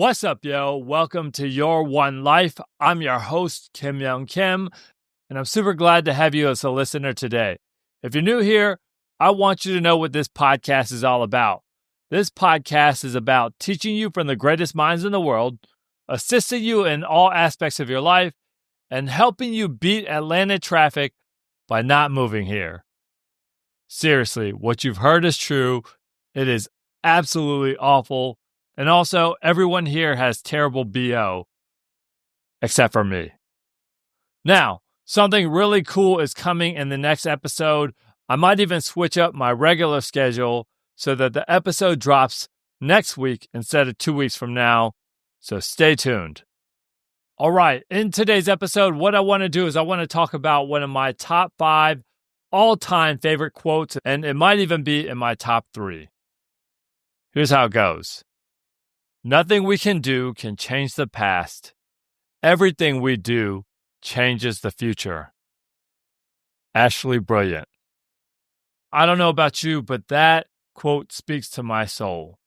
What's up, yo? Welcome to Your One Life. I'm your host, Kim Young Kim, and I'm super glad to have you as a listener today. If you're new here, I want you to know what this podcast is all about. This podcast is about teaching you from the greatest minds in the world, assisting you in all aspects of your life, and helping you beat Atlanta traffic by not moving here. Seriously, what you've heard is true. It is absolutely awful. And also, everyone here has terrible BO, except for me. Now, something really cool is coming in the next episode. I might even switch up my regular schedule so that the episode drops next week instead of 2 weeks from now. So stay tuned. All right, in today's episode, what I want to do is I want to talk about one of my top 5 all-time favorite quotes, and it might even be in my top 3. Here's how it goes. Nothing we can do can change the past. Everything we do changes the future. Ashleigh Briiliant. I don't know about you, but that quote speaks to my soul.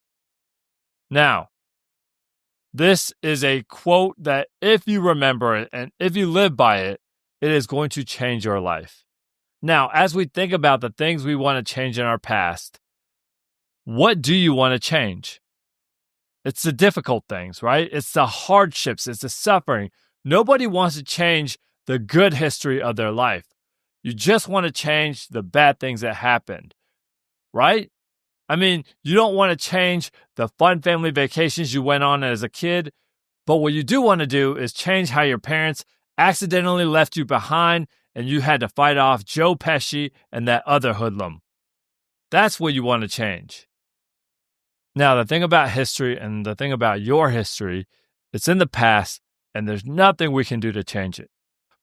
Now, this is a quote that if you remember it and if you live by it, it is going to change your life. Now, as we think about the things we want to change in our past, what do you want to change? It's the difficult things, right? It's the hardships. It's the suffering. Nobody wants to change the good history of their life. You just want to change the bad things that happened, right? I mean, you don't want to change the fun family vacations you went on as a kid, but what you do want to do is change how your parents accidentally left you behind and you had to fight off Joe Pesci and that other hoodlum. That's what you want to change. Now, the thing about history and the thing about your history, it's in the past and there's nothing we can do to change it.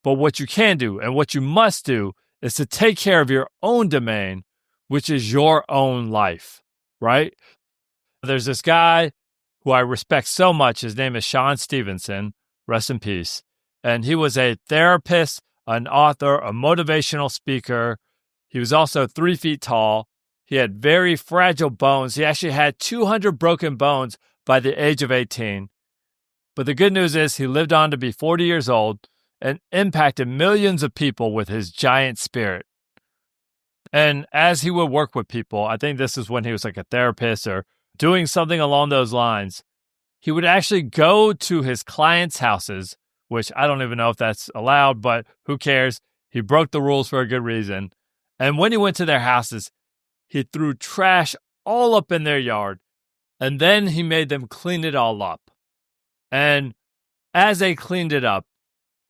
But what you can do and what you must do is to take care of your own domain, which is your own life, right? There's this guy who I respect so much. His name is Sean Stevenson, rest in peace. And he was a therapist, an author, a motivational speaker. He was also 3 feet tall. He had very fragile bones. He actually had 200 broken bones by the age of 18. But the good news is he lived on to be 40 years old and impacted millions of people with his giant spirit. And as he would work with people, I think this is when he was like a therapist or doing something along those lines, he would actually go to his clients' houses, which I don't even know if that's allowed, but who cares? He broke the rules for a good reason. And when he went to their houses, he threw trash all up in their yard, and then he made them clean it all up. And as they cleaned it up,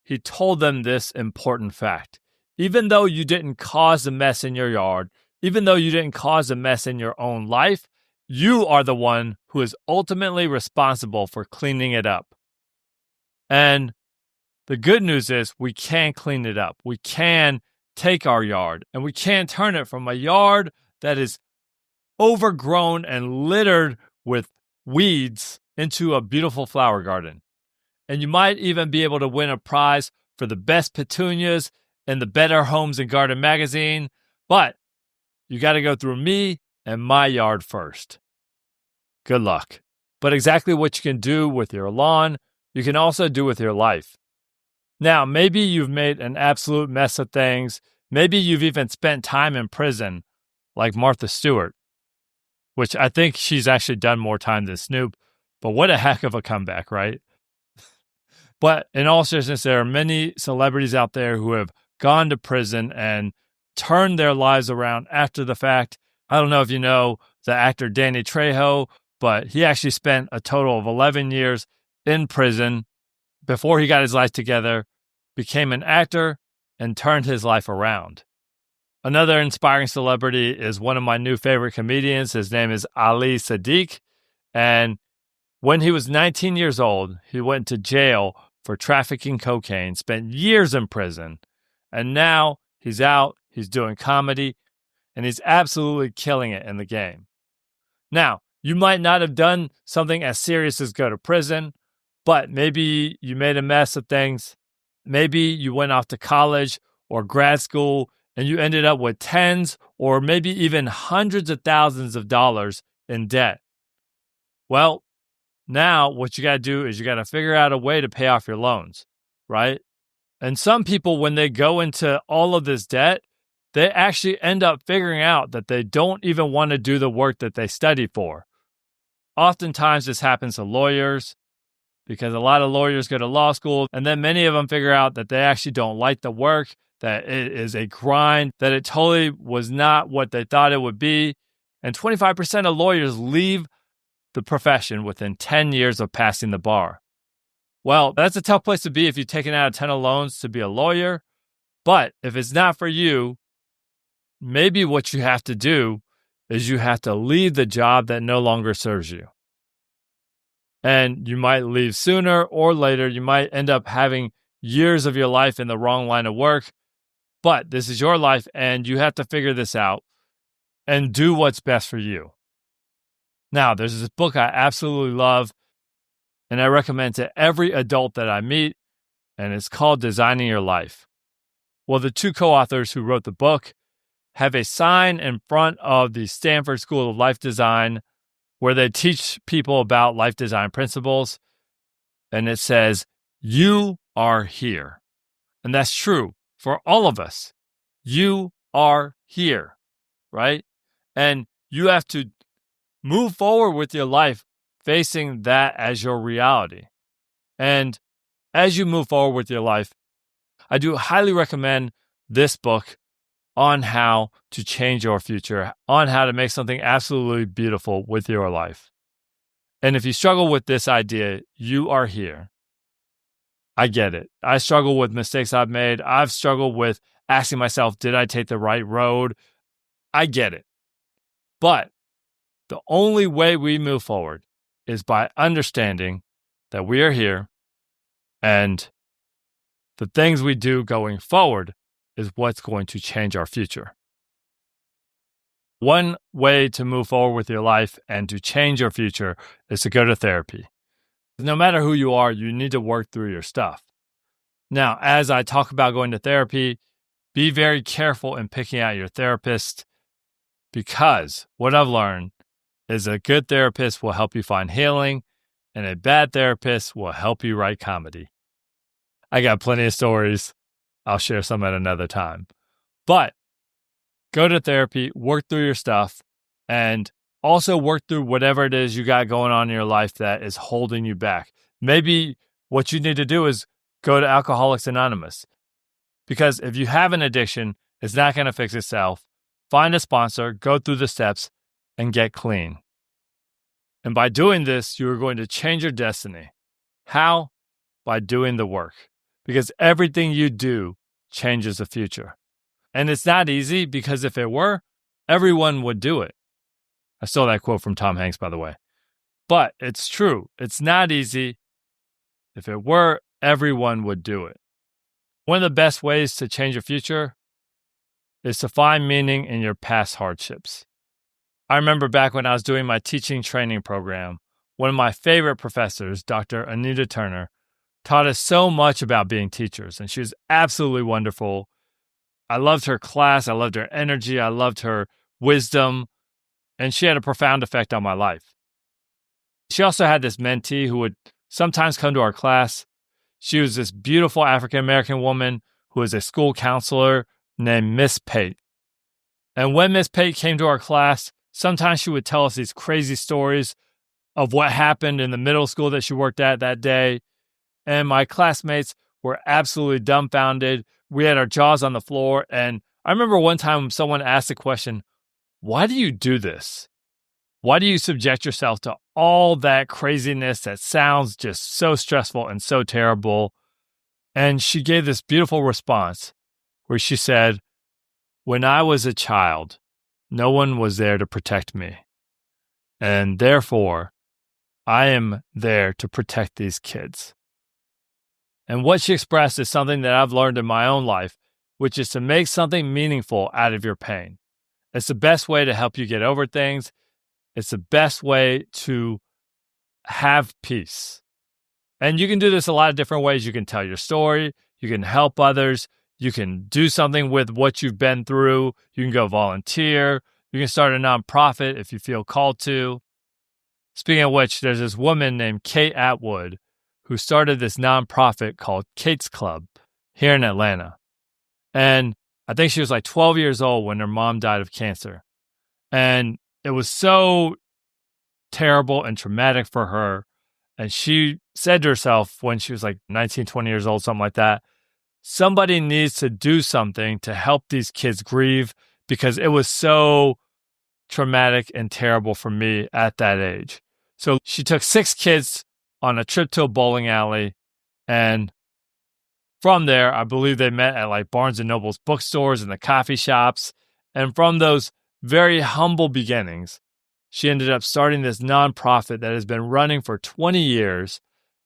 he told them this important fact. Even though you didn't cause a mess in your yard, even though you didn't cause a mess in your own life, you are the one who is ultimately responsible for cleaning it up. And the good news is we can clean it up. We can take our yard, and we can turn it from a yard that is overgrown and littered with weeds into a beautiful flower garden. And you might even be able to win a prize for the best petunias in the Better Homes and Garden magazine, but you got to go through me and my yard first. Good luck. But exactly what you can do with your lawn, you can also do with your life. Now, maybe you've made an absolute mess of things. Maybe you've even spent time in prison, like Martha Stewart, which I think she's actually done more time than Snoop, but what a heck of a comeback, right? But in all seriousness, there are many celebrities out there who have gone to prison and turned their lives around after the fact. I don't know if you know the actor Danny Trejo, but he actually spent a total of 11 years in prison before he got his life together, became an actor, and turned his life around. Another inspiring celebrity is one of my new favorite comedians. His name is Saddiq. And when he was 19 years old, he went to jail for trafficking cocaine, spent years in prison. And now he's out, he's doing comedy, and he's absolutely killing it in the game. Now, you might not have done something as serious as go to prison, but maybe you made a mess of things. Maybe you went off to college or grad school and you ended up with tens or maybe even hundreds of thousands of dollars in debt. Well, Now, what you got to do is you got to figure out a way to pay off your loans, right? And some people, when they go into all of this debt, they actually end up figuring out that they don't even want to do the work that they studied for. Oftentimes, this happens to lawyers because a lot of lawyers go to law school, and then many of them figure out that they actually don't like the work, that it is a grind, that it totally was not what they thought it would be. And 25% of lawyers leave the profession within 10 years of passing the bar. Well, that's a tough place to be if you've taken out a ton of loans to be a lawyer. But if it's not for you, maybe what you have to do is you have to leave the job that no longer serves you. And you might leave sooner or later. You might end up having years of your life in the wrong line of work. But this is your life, and you have to figure this out and do what's best for you. Now, there's this book I absolutely love, and I recommend to every adult that I meet, and it's called Designing Your Life. Well, the two co-authors who wrote the book have a sign in front of the Stanford School of Life Design where they teach people about life design principles, and it says, "You are here." And that's true for all of us. You are here, right? And you have to move forward with your life facing that as your reality. And as you move forward with your life, I do highly recommend this book on how to change your future, on how to make something absolutely beautiful with your life. And if you struggle with this idea, you are here. I get it. I struggle with mistakes I've made. I've struggled with asking myself, did I take the right road? I get it. But the only way we move forward is by understanding that we are here, and the things we do going forward is what's going to change our future. One way to move forward with your life and to change your future is to go to therapy. No matter who you are, you need to work through your stuff. Now, as I talk about going to therapy, be very careful in picking out your therapist, because what I've learned is a good therapist will help you find healing, and a bad therapist will help you write comedy. I got plenty of stories. I'll share some at another time. But go to therapy, work through your stuff, and also work through whatever it is you got going on in your life that is holding you back. Maybe what you need to do is go to Alcoholics Anonymous, because if you have an addiction, it's not going to fix itself. Find a sponsor, go through the steps, and get clean. And by doing this, you are going to change your destiny. How? By doing the work. Because everything you do changes the future. And it's not easy, because if it were, everyone would do it. I stole that quote from Tom Hanks, by the way. But it's true. It's not easy. If it were, everyone would do it. One of the best ways to change your future is to find meaning in your past hardships. I remember back when I was doing my teaching training program, one of my favorite professors, Dr. Anita Turner, taught us so much about being teachers, and she was absolutely wonderful. I loved her class. I loved her energy. I loved her wisdom, and she had a profound effect on my life. She also had this mentee who would sometimes come to our class. She was this beautiful African-American woman who was a school counselor named Miss Pate. And when Miss Pate came to our class, sometimes she would tell us these crazy stories of what happened in the middle school that she worked at that day. And my classmates were absolutely dumbfounded. We had our jaws on the floor. And I remember one time someone asked the question, "Why do you do this? Why do you subject yourself to all that craziness that sounds just so stressful and so terrible?" And she gave this beautiful response where she said, "When I was a child, no one was there to protect me. And therefore, I am there to protect these kids." And what she expressed is something that I've learned in my own life, which is to make something meaningful out of your pain. It's the best way to help you get over things. It's the best way to have peace. And you can do this a lot of different ways. You can tell your story. You can help others. You can do something with what you've been through. You can go volunteer. You can start a nonprofit if you feel called to. Speaking of which, there's this woman named Kate Atwood who started this nonprofit called Kate's Club here in Atlanta. And I think she was like 12 years old when her mom died of cancer. And it was so terrible and traumatic for her. And she said to herself when she was like 19, 20 years old, something like that, somebody needs to do something to help these kids grieve because it was so traumatic and terrible for me at that age. So she took 6 kids on a trip to a bowling alley. And from there, I believe they met at like Barnes and Noble's bookstores and the coffee shops. And from those very humble beginnings, she ended up starting this nonprofit that has been running for 20 years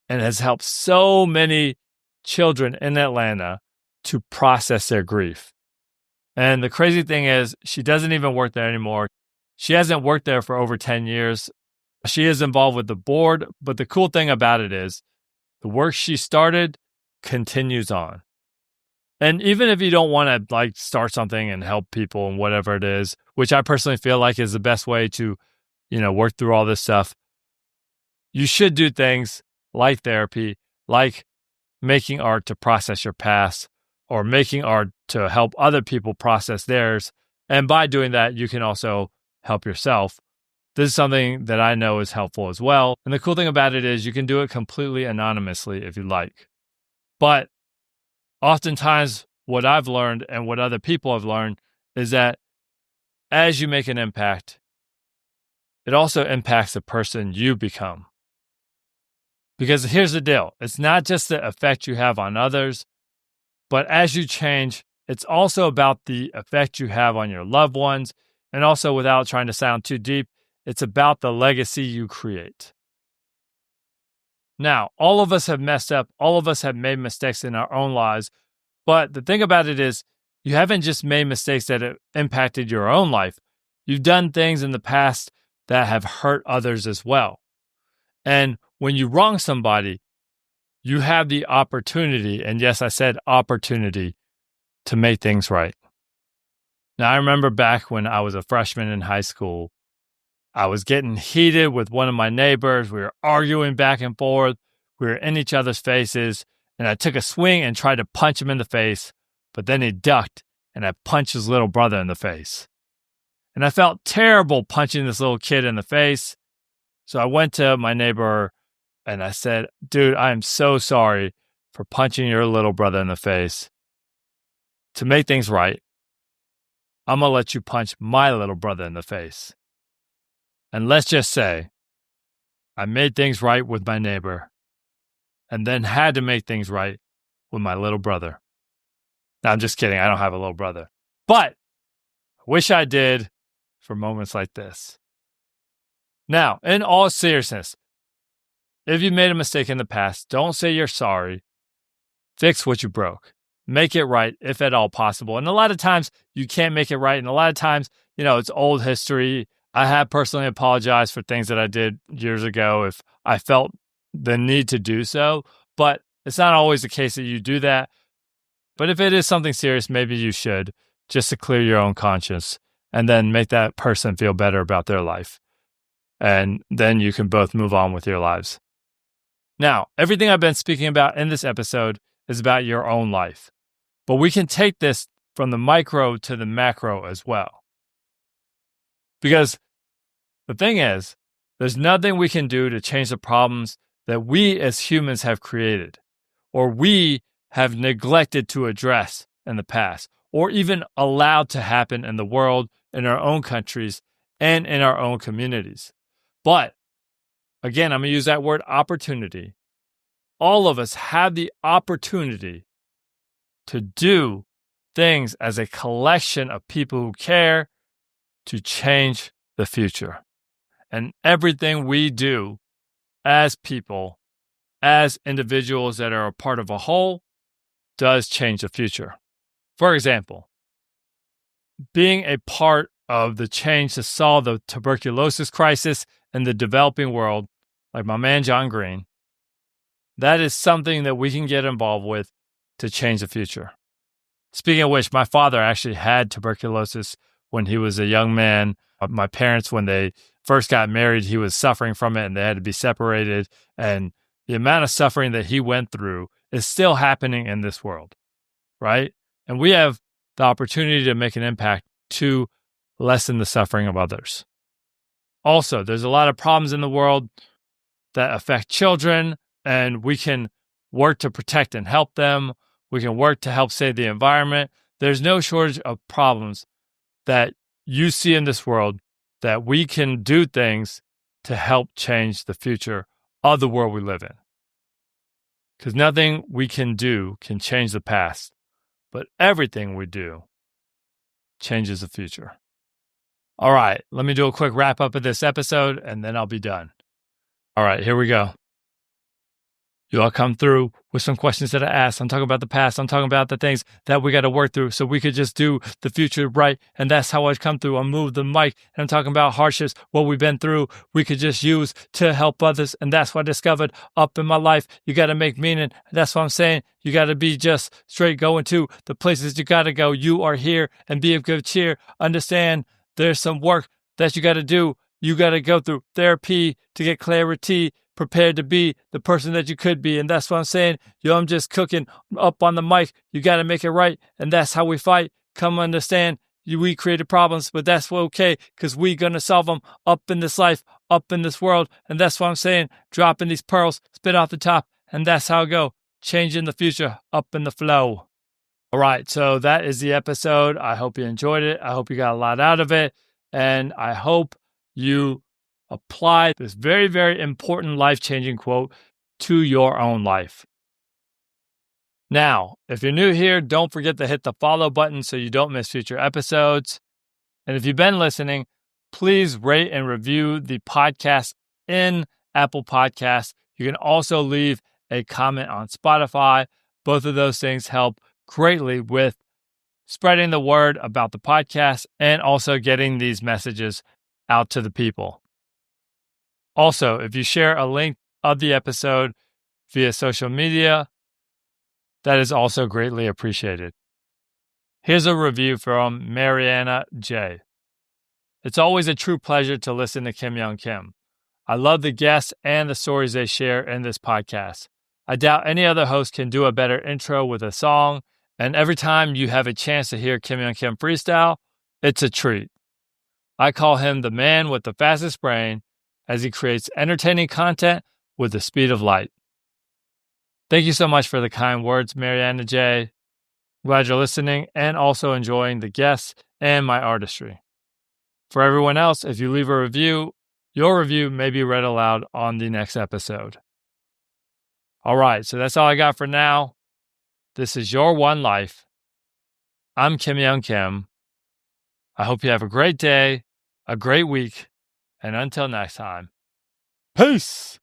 and has helped so many children in Atlanta to process their grief. And the crazy thing is, she doesn't even work there anymore. She hasn't worked there for over 10 years. She is involved with the board, but the cool thing about it is the work she started continues on. And even if you don't want to like start something and help people and whatever it is, which I personally feel like is the best way to, work through all this stuff, you should do things like therapy, like making art to process your past, or making art to help other people process theirs. And by doing that, you can also help yourself. This is something that I know is helpful as well. And the cool thing about it is you can do it completely anonymously if you like. But oftentimes what I've learned and what other people have learned is that as you make an impact, it also impacts the person you become. Because here's the deal. It's not just the effect you have on others, but as you change, it's also about the effect you have on your loved ones. And also, without trying to sound too deep, it's about the legacy you create. Now, all of us have messed up. All of us have made mistakes in our own lives. But the thing about it is, you haven't just made mistakes that have impacted your own life. You've done things in the past that have hurt others as well. And when you wrong somebody, you have the opportunity, and yes, I said opportunity, to make things right. Now, I remember back when I was a freshman in high school, I was getting heated with one of my neighbors. We were arguing back and forth. We were in each other's faces, and I took a swing and tried to punch him in the face, but then he ducked, and I punched his little brother in the face. And I felt terrible punching this little kid in the face. So I went to my neighbor and I said, dude, I am so sorry for punching your little brother in the face. To make things right, I'm going to let you punch my little brother in the face. And let's just say I made things right with my neighbor and then had to make things right with my little brother. Now, I'm just kidding. I don't have a little brother. But I wish I did for moments like this. Now, in all seriousness, if you made a mistake in the past, don't say you're sorry. Fix what you broke. Make it right if at all possible. And a lot of times you can't make it right. And a lot of times, it's old history. I have personally apologized for things that I did years ago if I felt the need to do so. But it's not always the case that you do that. But if it is something serious, maybe you should, just to clear your own conscience and then make that person feel better about their life. And then you can both move on with your lives. Now, everything I've been speaking about in this episode is about your own life. But we can take this from the micro to the macro as well. Because the thing is, there's nothing we can do to change the problems that we as humans have created, or we have neglected to address in the past, or even allowed to happen in the world, in our own countries, and in our own communities. But, again, I'm going to use that word opportunity. All of us have the opportunity to do things as a collection of people who care to change the future. And everything we do as people, as individuals that are a part of a whole, does change the future. For example, being a part of the change to solve the tuberculosis crisis in the developing world, like my man John Green, that is something that we can get involved with to change the future. Speaking of which, my father actually had tuberculosis when he was a young man. My parents, when they first got married, he was suffering from it and they had to be separated. And the amount of suffering that he went through is still happening in this world, right? And we have the opportunity to make an impact to lessen the suffering of others. Also, there's a lot of problems in the world that affect children, and we can work to protect and help them. We can work to help save the environment. There's no shortage of problems that you see in this world that we can do things to help change the future of the world we live in. Because nothing we can do can change the past, but everything we do changes the future. All right, let me do a quick wrap up of this episode, and then I'll be done. All right, here we go. You all come through with some questions that I asked. I'm talking about the past. I'm talking about the things that we got to work through so we could just do the future right. And that's how I come through. I move the mic and I'm talking about hardships, what we've been through, we could just use to help others. And that's what I discovered up in my life. You got to make meaning. That's what I'm saying. You got to be just straight going to the places you got to go. You are here and be of good cheer. Understand there's some work that you got to do. You got to go through therapy to get clarity, prepared to be the person that you could be. And that's what I'm saying. Yo, I'm just cooking up on the mic. You got to make it right. And that's how we fight. Come understand. We created problems, but that's okay because we going to solve them up in this life, up in this world. And that's what I'm saying. Dropping these pearls, spit off the top. And that's how I go. Changing the future up in the flow. All right. So that is the episode. I hope you enjoyed it. I hope you got a lot out of it. And I hope you apply this very, very important life-changing quote to your own life. Now, if you're new here, don't forget to hit the follow button so you don't miss future episodes. And if you've been listening, please rate and review the podcast in Apple Podcasts. You can also leave a comment on Spotify. Both of those things help greatly with spreading the word about the podcast and also getting these messages out to the people. Also, if you share a link of the episode via social media, that is also greatly appreciated. Here's a review from Mariana J. It's always a true pleasure to listen to Kim Young Kim. I love the guests and the stories they share in this podcast. I doubt any other host can do a better intro with a song, and every time you have a chance to hear Kim Young Kim freestyle, it's a treat. I call him the man with the fastest brain, as he creates entertaining content with the speed of light. Thank you so much for the kind words, Mariana J. Glad you're listening and also enjoying the guests and my artistry. For everyone else, if you leave a review, your review may be read aloud on the next episode. All right, so that's all I got for now. This is Your One Life. I'm Kim Young Kim. I hope you have a great day, a great week, and until next time, peace!